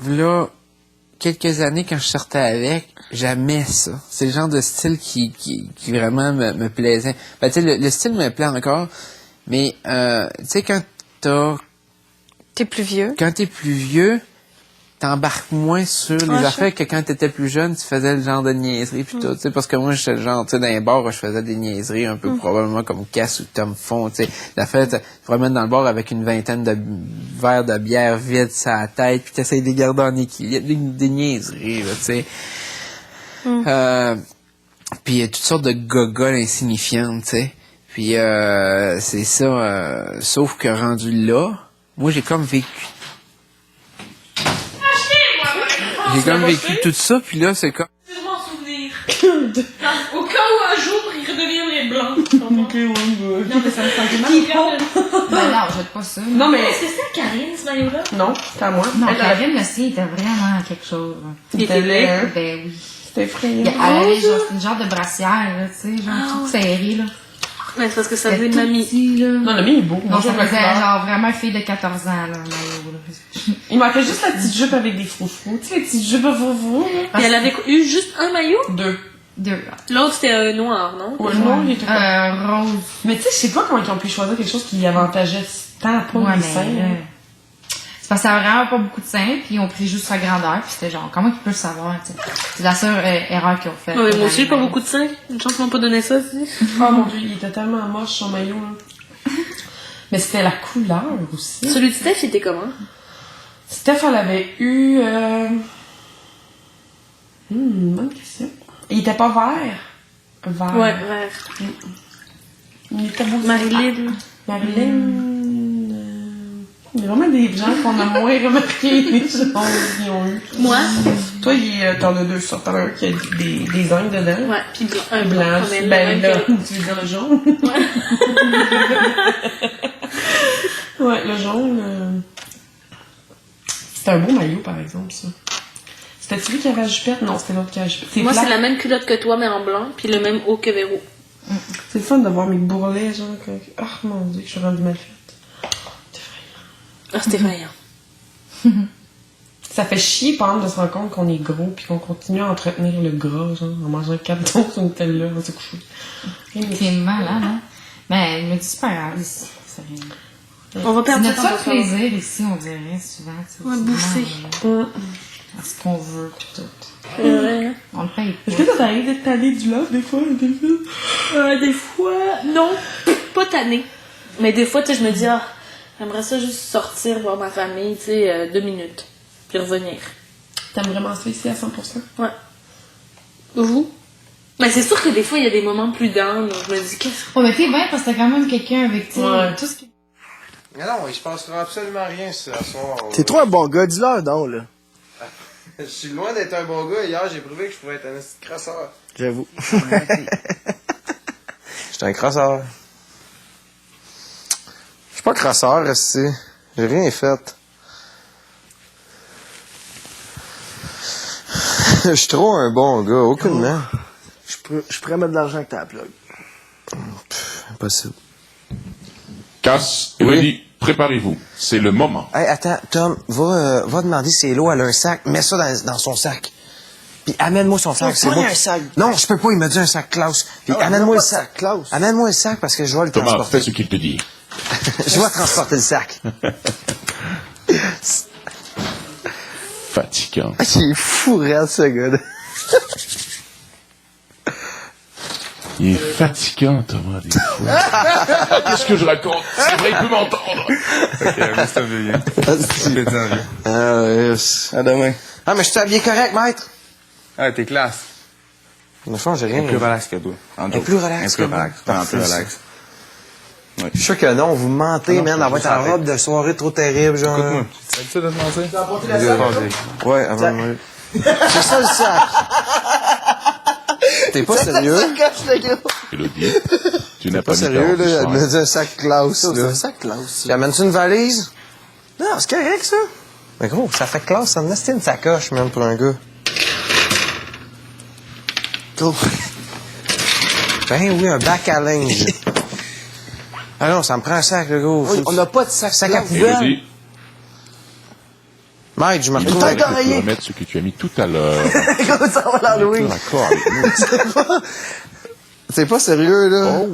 là, quelques années, quand je sortais avec, j'aimais ça. C'est le genre de style qui vraiment me plaisait. Ben, tu sais, le style me plaît encore, mais, tu sais, T'es plus vieux. Quand t'es plus vieux, t'embarques moins sur les affaires que quand t'étais plus jeune, tu faisais le genre de niaiserie pis tout, tu sais, parce que moi, j'étais le genre, tu sais, dans les bars, je faisais des niaiseries un peu probablement comme Cass ou Tom Fond, tu sais, l'affaire, tu promènes dans le bar avec une vingtaine de verres de bière vides sur la tête, puis t'essayes de les garder en équilibre, des niaiseries, là, tu sais. Puis il y a toutes sortes de gogoles insignifiantes, tu sais. Puis c'est ça, sauf que rendu là, moi, j'ai comme vécu tout ça, puis là, c'est comme... Je m'en souvenir. Au cas où un jour, il redeviendrait blanc. Ok, ouais. Non, mais ça me semble mal. Non, jette pas ça. Non, mais... Est-ce que c'était Karine, ce maillot-là? Non, c'est à moi. Non, Karine, le sien, était vraiment quelque chose. Il était laid. Ben oui. C'était effrayant. Elle avait genre, une genre de brassière, là, tu sais, genre toute serrée, là. Ouais, c'est parce que ça C'était faisait tout mamie. petit, là. Non, le mien est beau. Non, ça faisait genre vraiment fille de 14 ans, là, maillot, là. Il manquait juste la petite jupe avec des froufrous. Tu sais, les petites jupes à froufrous, là. Et elle avait eu juste un maillot? 2. L'autre, c'était noir, non? Ouais, le noir, il était rose. Mais tu sais, je sais pas comment ils ont pu choisir quelque chose qui avantageait tant pas Ouais, les mais seins. là, c'est parce que ça avait vraiment pas beaucoup de seins, puis ils ont pris juste sa grandeur, puis c'était genre, comment ils peuvent le savoir, tu sais. C'est la seule erreur qu'ils ont faite. Ouais, moi aussi, j'ai pas beaucoup de seins. Une chance qu'ils m'ont pas donné ça, aussi. Oh mon dieu, il était tellement moche son maillot, là. Mais c'était la couleur aussi. Celui de Steph, il était comment? Steph, elle avait eu... bonne question. Il était pas vert. Vert. Ouais, vert. Il était beau. Marilyn. Il y a vraiment des gens qu'on a moins remarqué, les gens qui ont eu. Moi? Toi, t'en as 2 sortes. T'en as un qui a des ongles dedans. Ouais, pis blanc. Un blanc. Mais Ben là, que- tu veux dire le jaune? Ouais, le jaune. C'était un beau maillot, par exemple, ça. C'était celui qui avait la jupette? Non, c'était l'autre qui avait la jupette. Moi, plat. c'est la même culotte que toi, mais en blanc, puis le même haut que Véro. C'est le fun de voir mes bourrelets, genre. Oh mon dieu, que je suis rendue mal faite. Ah, c'était effrayant. Ça fait chier, par exemple, de se rendre compte qu'on est gros puis qu'on continue à entretenir le gras, genre, en mangeant 4 dons sur Nutella, on s'est couché. C'est malade, hein? Mais elle me dit, c'est pas grave, ici. C'est rien. On va C'est perdre notre notre seul temps. plaisir ici, on dirait, souvent. Tu sais, Ouais, c'est bouffer. vraiment, à ce qu'on veut, pis tout. C'est vrai, hein? On le paye Est-ce pas. que ça t'arrive d'être tanné du love des fois, Des fois, non, pas tanné. Mais des fois, tu sais, je me dis, ah, j'aimerais ça juste sortir, voir ma famille, tu sais, 2 minutes, puis revenir. T'aimes vraiment ça ici à 100%? Ouais. Vous? Mais c'est sûr que des fois, il y a des moments plus down, où je me dis, qu'est-ce Oh, mais t'es bien parce que t'as quand même quelqu'un avec, tu sais, Ouais. tout ce qui... Mais non, il se passera absolument rien ce soir. T'es trop un bon gars, dis-leur donc, là. Je suis loin d'être un bon gars. Hier, j'ai prouvé que je pouvais être un petit crasseur. J'avoue. J'étais un crasseur. Je suis pas crasseur, ici. J'ai rien fait. Je suis trop un bon gars, aucunement. Je pourrais mettre de l'argent avec ta plug. Impossible. Cass, Oui. Elodie, préparez-vous. C'est le moment. Hey, attends, Tom, va demander si Hello elle a un sac. Mets ça dans son sac. Puis amène-moi son sac. C'est prends moi. un sac. Non, je peux pas, il m'a dit un sac Klaus. Puis Ah ouais, amène-moi le pas de sac. sac Klaus. Amène-moi le sac parce que je vais le Thomas, transporter. fais ce qu'il te dit. Je vais transporter le sac. Fatigant. Il est fou, raide, ce gars-là. Il est fatigant, Thomas, des fois. Qu'est-ce que je raconte? C'est vrai, il peut m'entendre. Ok, mais c'est un vieux. Ah, ouais. À demain. Ah, mais je suis habillé correct, maître. Ah, t'es classe. Dans le fond, j'ai rien. Plus relax que toi. En Elle est plus relax Un que peu moi. relax. Un peu Parfait, relax. Ouais. Je suis sûr que non, vous mentez, man. Elle va être en robe de soirée trop terrible, genre. Écoute-moi. Tu as l'habitude de te mentir? Ouais, avant de mourir. C'est ça le sac. T'es pas sérieux? Elodie, tu n'as Pas pas mis ta sérieux, robe là. ce Elle soir. me dit un sac Klaus, C'est là. un sac Klaus. Puis amènes-tu une valise? Non, c'est correct, ça. Mais gros, ça fait classe. Ça me une sacoche, même, pour un gars. Gros. Ben oui, un bac à linge. Ah non, ça me prend un sac, le gros. Oui, on n'a pas de sac Sac à Klaus. poubelle. Elodie, Mike, je me Il retrouve faudrait avec... que tu remettes ce que tu as mis tout à l'heure. Comment ça va l'Halloween? D'accord avec nous. C'est pas sérieux, là. Oh